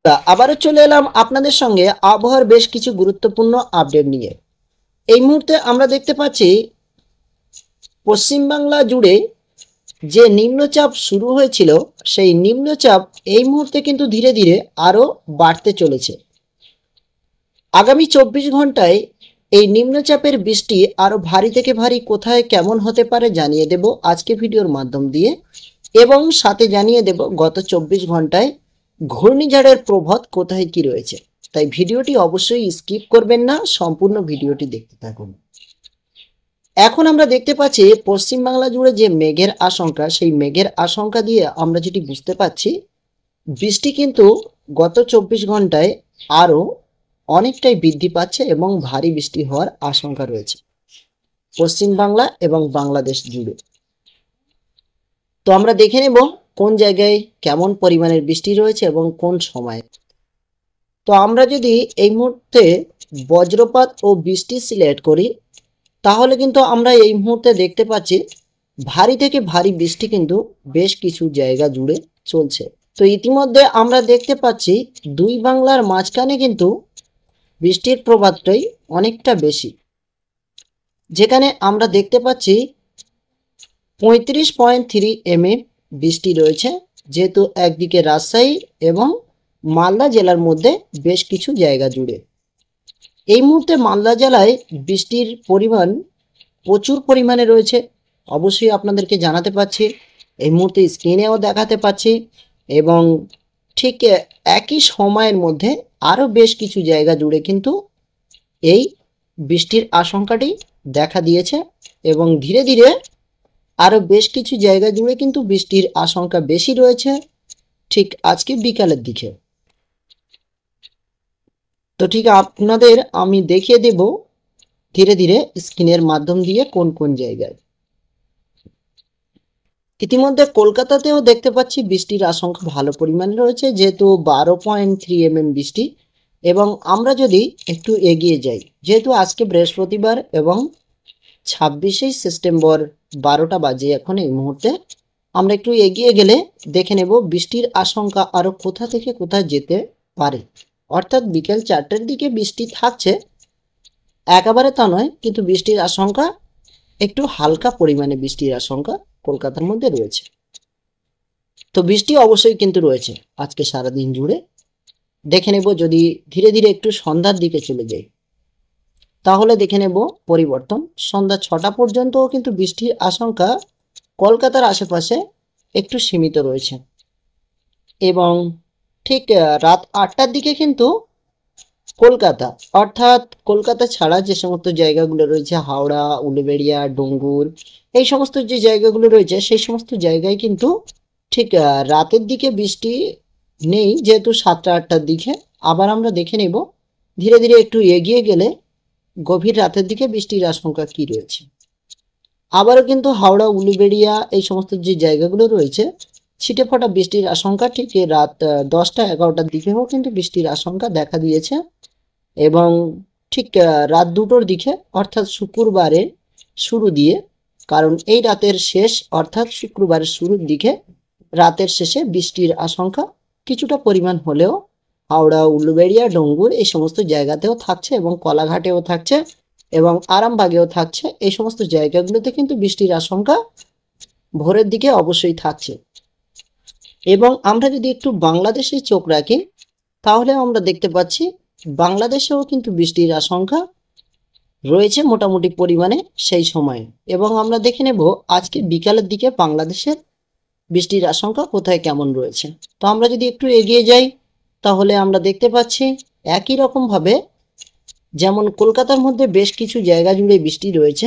আবারও চলে এলাম আপনাদের সঙ্গে আবহাওয়ার বেশ কিছু গুরুত্বপূর্ণ আপডেট নিয়ে। এই মুহূর্তে আমরা দেখতে পাচ্ছি পশ্চিমবাংলা জুড়ে যে নিম্নচাপ শুরু হয়েছিল সেই নিম্নচাপ এই মুহূর্তে কিন্তু ধীরে ধীরে আরও বাড়তে চলেছে। আগামী 24 ঘন্টায় এই নিম্নচাপের বৃষ্টি আরও ভারী থেকে ভারী কোথায় কেমন হতে পারে জানিয়ে দেব আজকে ভিডিওর মাধ্যম দিয়ে, এবং সাথে জানিয়ে দেব গত 24 ঘন্টায় ঘূর্ণিঝড়ের প্রভাব কোথায় কি রয়েছে। তাই ভিডিওটি অবশ্যই স্কিপ করবেন না, সম্পূর্ণ ভিডিওটি দেখতে থাকুন। এখন আমরা দেখতে পাচ্ছি পশ্চিমবাংলা জুড়ে যে মেঘের আশঙ্কা, সেই মেঘের আশঙ্কা দিয়ে আমরা যেটি বুঝতে পাচ্ছি বৃষ্টি কিন্তু গত 24 ঘন্টায় আরও অনেকটাই বৃদ্ধি পাচ্ছে এবং ভারী বৃষ্টি হওয়ার আশঙ্কা রয়েছে পশ্চিমবাংলা এবং বাংলাদেশ জুড়ে। তো আমরা দেখে নেব কোন জায়গায় কেমন পরিমাণের বৃষ্টি রয়েছে এবং কোন সময়ে। তো আমরা যদি এই মুহূর্তে বজ্রপাত ও বৃষ্টি সিলেক্ট করি তাহলে কিন্তু আমরা এই মুহূর্তে দেখতে পাচ্ছি ভারী থেকে ভারী বৃষ্টি কিন্তু বেশ কিছু জায়গা জুড়ে চলছে। তো ইতিমধ্যে আমরা দেখতে পাচ্ছি দুই বাংলার মাঝখানে কিন্তু বৃষ্টির প্রভাবটাই অনেকটা বেশি, যেখানে আমরা দেখতে পাচ্ছি 35.3 mm বৃষ্টি রয়েছে, যেহেতু একদিকে রাজশাহী এবং মালদা জেলার মধ্যে বেশ কিছু জায়গা জুড়ে। এই মুহূর্তে মালদা জেলায় বৃষ্টির পরিমাণ প্রচুর পরিমাণে রয়েছে, অবশ্যই আপনাদেরকে জানাতে পারছি, এই মুহূর্তে স্ক্রিনেও দেখাতে পাচ্ছি। এবং ঠিক একই সময়ের মধ্যে আরও বেশ কিছু জায়গা জুড়ে কিন্তু এই বৃষ্টির আশঙ্কাটি দেখা দিয়েছে এবং ধীরে ধীরে আরও বেশ কিছু জায়গা জুড়ে কিন্তু বৃষ্টির আশঙ্কা বেশি রয়েছে ঠিক আজকে বিকালের দিকে। তো ঠিক আপনাদের আমি দেখিয়ে দেব ধীরে ধীরে স্ক্রিনের মাধ্যম দিয়ে কোন কোন জায়গায়। ইতিমধ্যে কলকাতাতেও দেখতে পাচ্ছি বৃষ্টির আশঙ্কা ভালো পরিমাণে রয়েছে, যেহেতু 12.3 mm বৃষ্টি। এবং আমরা যদি একটু এগিয়ে যাই, যেহেতু আজকে বৃহস্পতিবার এবং 26শে সেপ্টেম্বর 12টা বাজে এখন এই মুহূর্তে, আমরা একটু এগিয়ে গেলে দেখে নেব বৃষ্টির আশঙ্কা আরও কোথা থেকে কোথায় যেতে পারে। অর্থাৎ বিকেল 4টের দিকে বৃষ্টি থাকছে, একেবারে তা নয়, কিন্তু বৃষ্টির আশঙ্কা একটু হালকা পরিমাণে বৃষ্টির আশঙ্কা কলকাতার মধ্যে রয়েছে। তো বৃষ্টি অবশ্যই কিন্তু রয়েছে আজকে সারাদিন জুড়ে। দেখে নেব যদি ধীরে ধীরে একটু সন্ধ্যার দিকে চলে যাই তাহলে দেখে নেব পরিবর্তন। সন্ধ্যা 6টা পর্যন্তও কিন্তু বৃষ্টির আশঙ্কা কলকাতার আশেপাশে একটু সীমিত রয়েছে, এবং ঠিক রাত 8টার দিকে কিন্তু কলকাতা, অর্থাৎ কলকাতা ছাড়া যে সমস্ত জায়গাগুলো রয়েছে হাওড়া, উলুবেড়িয়া, ডুঙ্গুর, এই সমস্ত যে জায়গাগুলো রয়েছে সেই সমস্ত জায়গায় কিন্তু ঠিক রাতের দিকে বৃষ্টি নেই, যেহেতু 7টা 8টার দিকে। আবার আমরা দেখে নেব ধীরে ধীরে একটু এগিয়ে গেলে গভীর রাতের দিকে বৃষ্টির আশঙ্কা কি রয়েছে। আবারও কিন্তু হাওড়া, উলুবেড়িয়া, এই সমস্ত যে জায়গাগুলো রয়েছে ছিটে ফোটা বৃষ্টির আশঙ্কা ঠিক রাত 10টা 11টার দিকেও কিন্তু বৃষ্টির আশঙ্কা দেখা দিয়েছে। এবং ঠিক রাত 2টোর দিকে, অর্থাৎ শুক্রবারের শুরু দিয়ে, কারণ এই রাতের শেষ অর্থাৎ শুক্রবারের শুরুর দিকে রাতের শেষে বৃষ্টির আশঙ্কা কিছুটা পরিমাণ হলেও হাওড়া, উলুবেড়িয়া, ডুঙ্গুর এই সমস্ত জায়গাতেও থাকছে এবং কলাঘাটেও থাকছে এবং আরামবাগেও থাকছে। এই সমস্ত জায়গাগুলোতে কিন্তু বৃষ্টির আশঙ্কা ভোরের দিকে অবশ্যই থাকছে। এবং আমরা যদি একটু বাংলাদেশে চোখ রাখি তাহলে আমরা দেখতে পাচ্ছি বাংলাদেশেও কিন্তু বৃষ্টির আশঙ্কা রয়েছে মোটামুটি পরিমাণে সেই সময়ে। এবং আমরা দেখে নেব আজকে বিকালের দিকে বাংলাদেশের বৃষ্টির আশঙ্কা কোথায় কেমন রয়েছে। তো আমরা যদি একটু এগিয়ে যাই তাহলে আমরা দেখতে পাচ্ছি একই রকমভাবে যেমন কলকাতার মধ্যে বেশ কিছু জায়গা জুড়ে বৃষ্টি রয়েছে,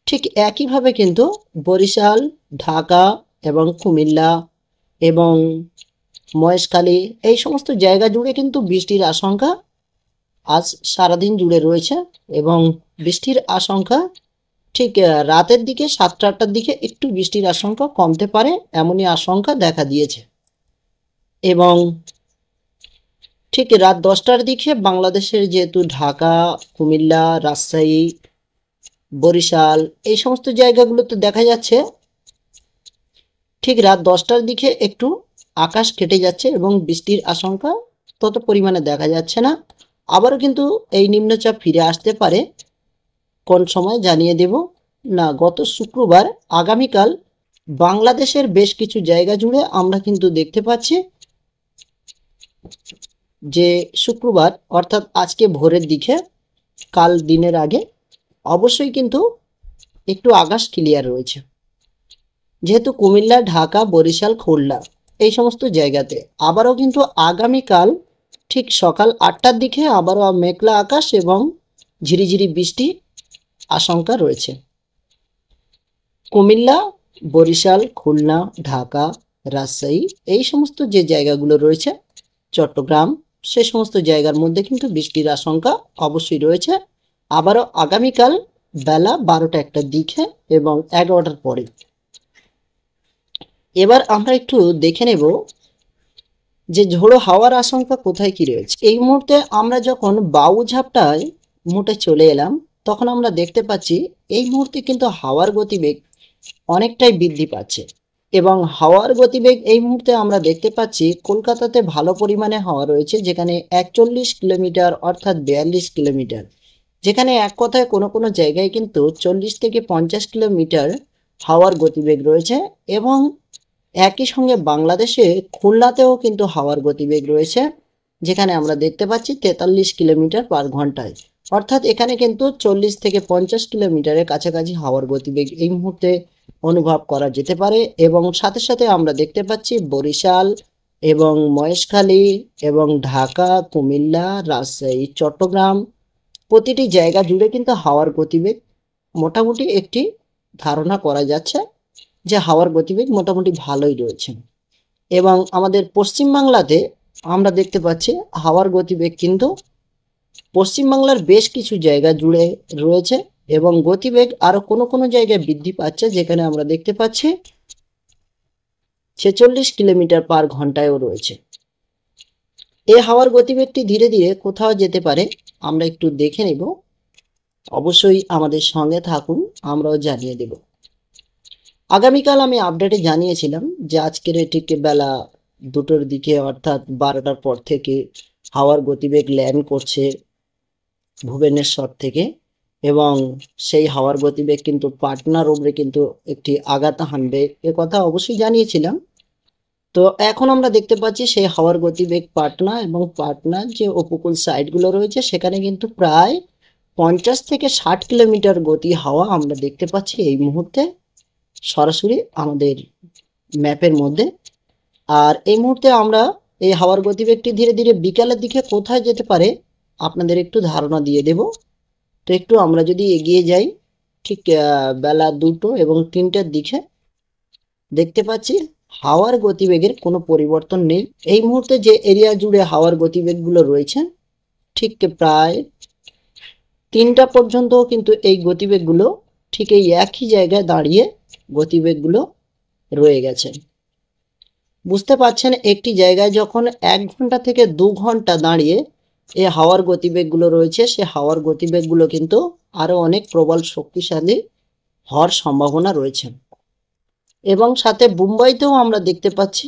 ঠিক একইভাবে কিন্তু বরিশাল, ঢাকা এবং কুমিল্লা এবং মহেশখালী এই সমস্ত জায়গা জুড়ে কিন্তু বৃষ্টির আশঙ্কা আজ সারাদিন জুড়ে রয়েছে। এবং বৃষ্টির আশঙ্কা ঠিক রাতের দিকে 7টা 8টার দিকে একটু বৃষ্টির আশঙ্কা কমতে পারে, এমনই আশঙ্কা দেখা দিয়েছে। এবং ঠিক রাত 10টার দিকে বাংলাদেশের যেহেতু ঢাকা, কুমিল্লা, রাজশাহী, বরিশাল এই সমস্ত জায়গাগুলোতে দেখা যাচ্ছে ঠিক রাত 10টার দিকে একটু আকাশ কেটে যাচ্ছে এবং বৃষ্টির আশঙ্কা তত পরিমাণে দেখা যাচ্ছে না। আবারও কিন্তু এই নিম্নচাপ ফিরে আসতে পারে, কোন সময় জানিয়ে দেব না। গত শুক্রবার আগামীকাল বাংলাদেশের বেশ কিছু জায়গা জুড়ে আমরা কিন্তু দেখতে পাচ্ছি যে শুক্রবার অর্থাৎ আজকে ভোরের দিকে, কাল দিনের আগে অবশ্যই কিন্তু একটু আকাশ ক্লিয়ার রয়েছে, যেহেতু কুমিল্লা, ঢাকা, বরিশাল, খুলনা এই সমস্ত জায়গাতে। আবারও কিন্তু আগামীকাল ঠিক সকাল 8টার দিকে আবারও মেঘলা আকাশ এবং ঝিরিঝিরি বৃষ্টি আশঙ্কা রয়েছে। কুমিল্লা, বরিশাল, খুলনা, ঢাকা, রাজশাহী এই সমস্ত যে জায়গাগুলো রয়েছে, চট্টগ্রাম, সেই সমস্ত জায়গার মধ্যে কিন্তু বৃষ্টির আশঙ্কা অবশ্যই রয়েছে। আবারও আগামীকাল বেলা 12টা 1টার দিকে এবং 11টার পরে। এবার আমরা একটু দেখে নেব যে ঝোড়ো হাওয়ার আশঙ্কা কোথায় কি রয়েছে। এই মুহূর্তে আমরা যখন বাউঝাপটায় মোটে চলে এলাম, তখন আমরা দেখতে পাচ্ছি এই মুহূর্তে কিন্তু হাওয়ার গতিবেগ অনেকটাই বৃদ্ধি পাচ্ছে এবং হাওয়ার গতিবেগ এই মুহূর্তে আমরা দেখতে পাচ্ছি কলকাতাতে ভালো পরিমাণে হাওয়া রয়েছে, যেখানে 41 কিলোমিটার অর্থাৎ 42 কিলোমিটার, যেখানে এক কথায় কোনো কোনো জায়গায় কিন্তু 40 থেকে 50 কিলোমিটার হাওয়ার গতিবেগ রয়েছে। এবং একই সঙ্গে বাংলাদেশে খুলনাতেও কিন্তু হাওয়ার গতিবেগ রয়েছে, যেখানে আমরা দেখতে পাচ্ছি 43 কিলোমিটার পার ঘন্টায়, অর্থাৎ এখানে কিন্তু 40 থেকে 50 কিলোমিটারের কাছাকাছি হাওয়ার গতিবেগ এই মুহূর্তে অনুভব করা যেতে পারে। এবং সাথে সাথে আমরা দেখতে পাচ্ছি বরিশাল এবং মহেশখালী এবং ঢাকা, কুমিল্লা, রাজশাহী, চট্টগ্রাম প্রতিটি জায়গা জুড়ে কিন্তু হাওয়ার গতিবেগ মোটামুটি একটি ধারণা করা যাচ্ছে যে হাওয়ার গতিবেগ মোটামুটি ভালোই রয়েছে। এবং আমাদের পশ্চিমবাংলাতে আমরা দেখতে পাচ্ছি হাওয়ার গতিবেগ কিন্তু পশ্চিমবাংলার বেশ কিছু জায়গা জুড়ে রয়েছে এবং গতিবেগ আরো কোনো কোনো জায়গায় বৃদ্ধি পাচ্ছে, যেখানে আমরা দেখতে পাচ্ছি 46 কিলোমিটার পার ঘন্টায়ও রয়েছে। এই হাওয়ার গতিবেগটি ধীরে ধীরে কোথাও যেতে পারে, আমরা একটু দেখে নেব। অবশ্যই আমাদের সঙ্গে থাকুন, আমরাও জানিয়ে দেব। আগামীকাল আমি আপডেটে জানিয়েছিলাম যে আজকের ঠিক বেলা 2টোর দিকে অর্থাৎ 12টার পর থেকে হাওয়ার গতিবেগ ল্যান্ড করছে ভুবনেশ্বর থেকে, এবং সেই হাওয়ার গতিবেগ কিন্তু পাটনার উপরে কিন্তু একটি আঘাত হানবে, এ কথা অবশ্যই জানিয়েছিলাম। তো এখন আমরা দেখতে পাচ্ছি সেই হাওয়ার গতিবেগ পাটনা এবং পাটনার যে উপকূল সাইডগুলো রয়েছে সেখানে কিন্তু প্রায় 50 থেকে 60 কিলোমিটার গতি হাওয়া আমরা দেখতে পাচ্ছি এই মুহূর্তে সরাসরি আমাদের ম্যাপের মধ্যে। আর এই মুহূর্তে আমরা এই হাওয়ার গতিবেগটি ধীরে ধীরে বিকালের দিকে কোথায় যেতে পারে আপনাদের একটু ধারণা দিয়ে দেব। তো একটু আমরা যদি এগিয়ে যাই, ঠিক বেলা 2টো এবং 3টার দিকে দেখতে পাচ্ছি হাওয়ার গতিবেগের কোনো পরিবর্তন নেই। এই মুহূর্তে যে এরিয়া জুড়ে হাওয়ার গতিবেগগুলো রয়েছে ঠিক প্রায় 3টা পর্যন্ত কিন্তু এই গতিবেগগুলো ঠিক এই একই জায়গায় দাঁড়িয়ে গতিবেগগুলো রয়ে গেছে। বুঝতে পারছেন, একটি জায়গায় যখন 1 ঘন্টা থেকে 2 ঘন্টা দাঁড়িয়ে এই হাওয়ার গতিবেগগুলো রয়েছে, সে হাওয়ার গতিবেগগুলো কিন্তু আরো অনেক প্রবল শক্তিশালী হওয়ার সম্ভাবনা রয়েছে। এবং সাথে মুম্বাইতেও আমরা দেখতে পাচ্ছি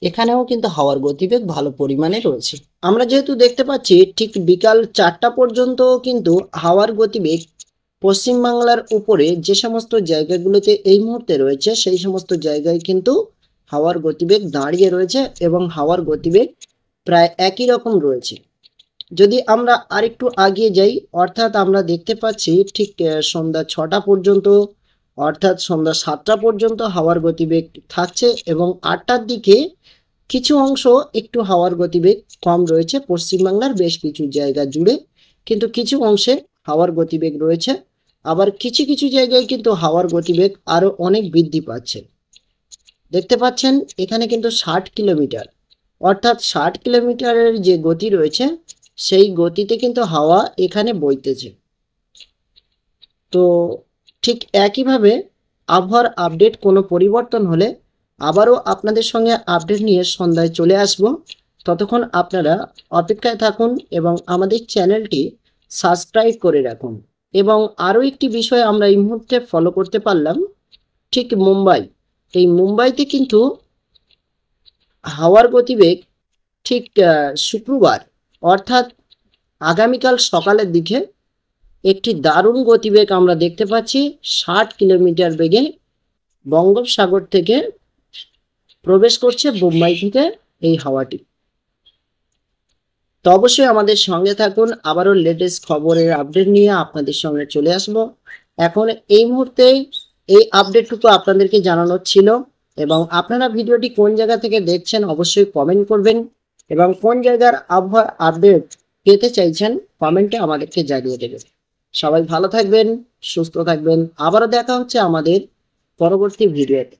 এখানেও কিন্তু হাওয়ার গতিবেগ ভালো পরিমাণে রয়েছে। আমরা যেহেতু দেখতে পাচ্ছি ঠিক বিকাল 4টা পর্যন্ত কিন্তু হাওয়ার গতিবেগ পশ্চিমবাংলার উপরে যে সমস্ত জায়গাগুলোতে এই মুহূর্তে রয়েছে সেই সমস্ত জায়গায় কিন্তু হাওয়ার গতিবেগ দাঁড়িয়ে রয়েছে এবং হাওয়ার গতিবেগ প্রায় একই রকম রয়েছে। যদি আমরা আরেকটু আগিয়ে যাই, অর্থাৎ আমরা দেখতে পাচ্ছি ঠিক সন্ধ্যা 6টা পর্যন্ত অর্থাৎ সন্ধ্যা 7টা পর্যন্ত হাওয়ার গতিবেগ থাকছে এবং 8টার দিকে কিছু অংশ একটু হাওয়ার গতিবেগ কম রয়েছে পশ্চিমবাংলার বেশ কিছু জায়গা জুড়ে, কিন্তু কিছু অংশে হাওয়ার গতিবেগ রয়েছে। আবার কিছু কিছু জায়গায় কিন্তু হাওয়ার গতিবেগ আরো অনেক বৃদ্ধি পাচ্ছে। দেখতে পাচ্ছেন এখানে কিন্তু 60 কিলোমিটার অর্থাৎ 60 কিলোমিটারের যে গতি রয়েছে সেই গতিতে কিন্তু হাওয়া এখানে বইতেছে। তো ঠিক একইভাবে আবহাওয়ার আপডেট কোনো পরিবর্তন হলে আবারও আপনাদের সঙ্গে আপডেট নিয়ে সন্ধ্যায় চলে আসব। ততক্ষণ আপনারা অপেক্ষায় থাকুন এবং আমাদের চ্যানেলটি সাবস্ক্রাইব করে রাখুন। এবং আরও একটি বিষয় আমরা এই মুহূর্তে ফলো করতে পারলাম, ঠিক মুম্বাই, এই মুম্বাইতে কিন্তু হাওয়ার গতিবেগ ঠিক শুক্রবার অর্থাৎ আগামীকাল সকালের দিকে একটি দারুণ গতিবেগ আমরা দেখতে পাচ্ছি। 60 কিলোমিটার বেগে বঙ্গোপসাগর থেকে প্রবেশ করছে বোম্বাই থেকে এই হাওয়াটি। তো অবশ্যই আমাদের সঙ্গে থাকুন, আবারও লেটেস্ট খবরের আপডেট নিয়ে আপনাদের সঙ্গে চলে আসব। এখন এই মুহূর্তে এই আপডেটটুকু আপনাদেরকে জানানোর ছিল, এবং আপনারা ভিডিওটি কোন জায়গা থেকে দেখছেন অবশ্যই কমেন্ট করবেন, এবং কোন জায়গার আবহাওয়ার আপডেট পেতে চাইছেন কমেন্টে আমাদেরকে জানিয়ে দেবেন। সবাই ভালো থাকবেন, সুস্থ থাকবেন, আবারও দেখা হচ্ছে আমাদের পরবর্তী ভিডিওতে।